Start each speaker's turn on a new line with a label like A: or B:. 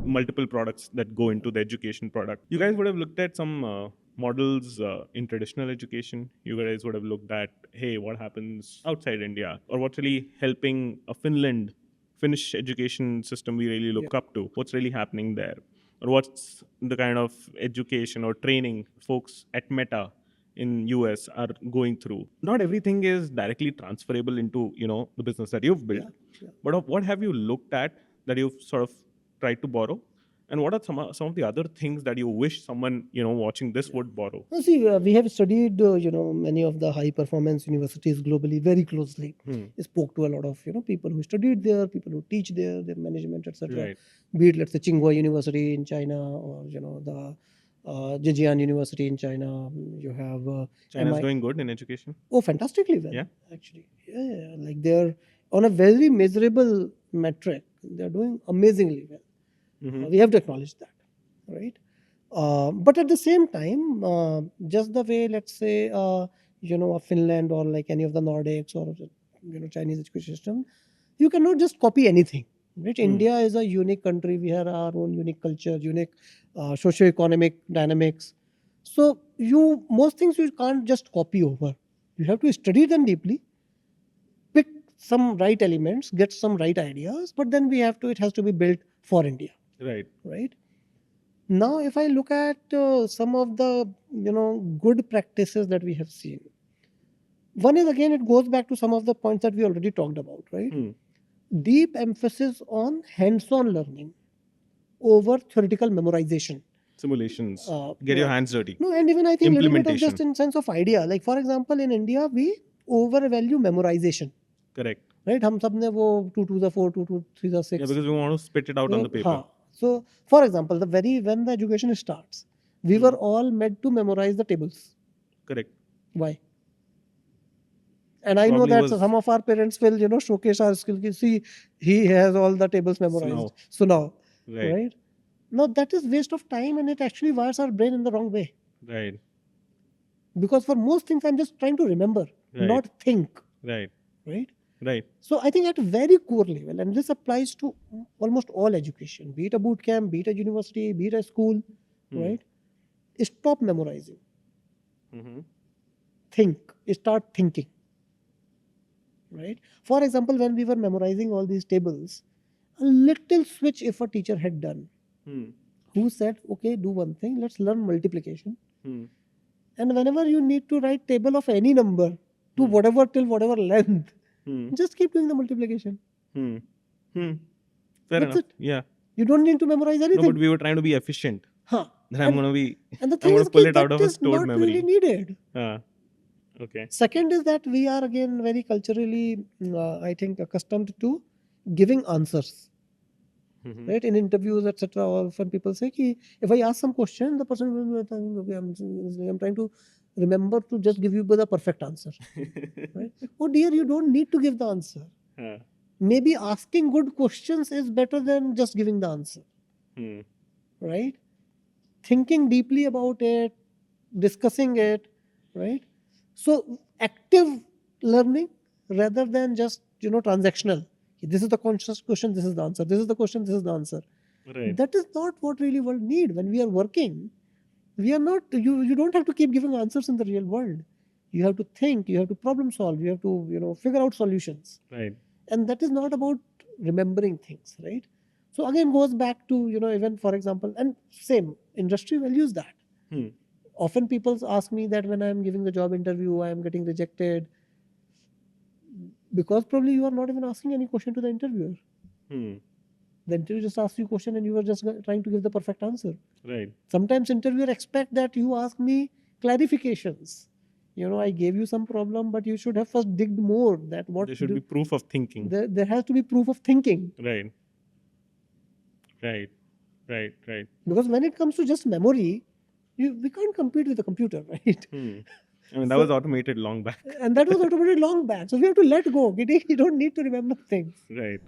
A: multiple products that go into the education product. You guys would have looked at some models in traditional education. You guys would have looked at, hey, what happens outside India, or what's really helping a Finnish education system we really look up to. What's really happening there, or what's the kind of education or training folks at Meta in US are going through. Not everything is directly transferable into the business that you've built, but what have you looked at that you've sort of tried to borrow, and what are some of the other things that you wish someone watching this would borrow?
B: Now, see, we have studied, many of the high performance universities globally very closely. Spoke to a lot of, people who studied there, people who teach there, their management, etc.
A: Right.
B: Be it, let's say, Tsinghua University in China, or the Zhejiang University in China. You have
A: China's doing good in education.
B: Oh, fantastically well.
A: Yeah.
B: Actually, yeah. Like they're on a very measurable metric. They're doing amazingly well. We have to acknowledge that, right? But at the same time, just the way, let's say, a Finland or like any of the Nordics or Chinese education system, you cannot just copy anything. Right? India is a unique country. We have our own unique culture, unique socio-economic dynamics. So most things you can't just copy over. You have to study them deeply, pick some right elements, get some right ideas, but then it has to be built for India. Right. Now, if I look at some of the good practices that we have seen, one is, again, it goes back to some of the points that we already talked about, right? Deep emphasis on hands-on learning over theoretical memorization.
A: Simulations. Get your hands dirty.
B: No, and even I think a little bit of just in sense of idea. Like, for example, in India, we overvalue memorization.
A: Correct.
B: Right? हम सब ने वो 2 to the 4, 2 to 3 the 6.
A: Yeah, because we want to spit it out on the paper.
B: So, for example, when the education starts, we were all meant to memorize the tables.
A: Correct.
B: Why? And I know that some of our parents will, showcase our skill. See, he has all the tables memorized. So now, right? Now that is waste of time, and it actually wires our brain in the wrong way.
A: Right.
B: Because for most things, I'm just trying to remember, not think.
A: Right.
B: Right. So I think at a very core level, and this applies to almost all education, be it a boot camp, be it a university, be it a school, right? Stop memorizing. Start thinking. Right? For example, when we were memorizing all these tables, a little switch if a teacher had done, who said, okay, do one thing, let's learn multiplication. And whenever you need to write table of any number to whatever length, just keep doing the multiplication.
A: Fair
B: That's
A: enough.
B: it.
A: Yeah.
B: You don't need to memorize anything.
A: No, but we were trying to be efficient. Then I'm going
B: to
A: pull it out of a stored
B: not
A: memory.
B: Really needed.
A: Okay.
B: Second is that we are again very culturally, I think, accustomed to giving answers. Right? In interviews, etc. Often people say, if I ask some question, the person will be thinking, okay, I'm trying to remember to just give you the perfect answer. Right? Oh dear, you don't need to give the answer. Maybe asking good questions is better than just giving the answer. Right? Thinking deeply about it, discussing it, right? So active learning rather than just transactional. This is the conscious question, this is the answer. This is the question, this is the answer.
A: Right.
B: That is not what really world need. When we are working, we are not. You don't have to keep giving answers in the real world. You have to think. You have to problem solve. You have to figure out solutions.
A: Right.
B: And that is not about remembering things, right? So again, goes back to even for example, and same industry values that. Often people ask me that when I am giving the job interview, I am getting rejected because probably you are not even asking any question to the interviewer. The interviewer just asks you a question and you are just trying to give the perfect answer.
A: Right.
B: Sometimes interviewer expect that you ask me clarifications. I gave you some problem, but you should have first digged more. That what
A: there should be proof of thinking.
B: There has to be proof of thinking.
A: Right.
B: Because when it comes to just memory, we can't compete with the computer, right?
A: That was automated long back.
B: And that was automated long back. So we have to let go. You don't need to remember things.
A: Right.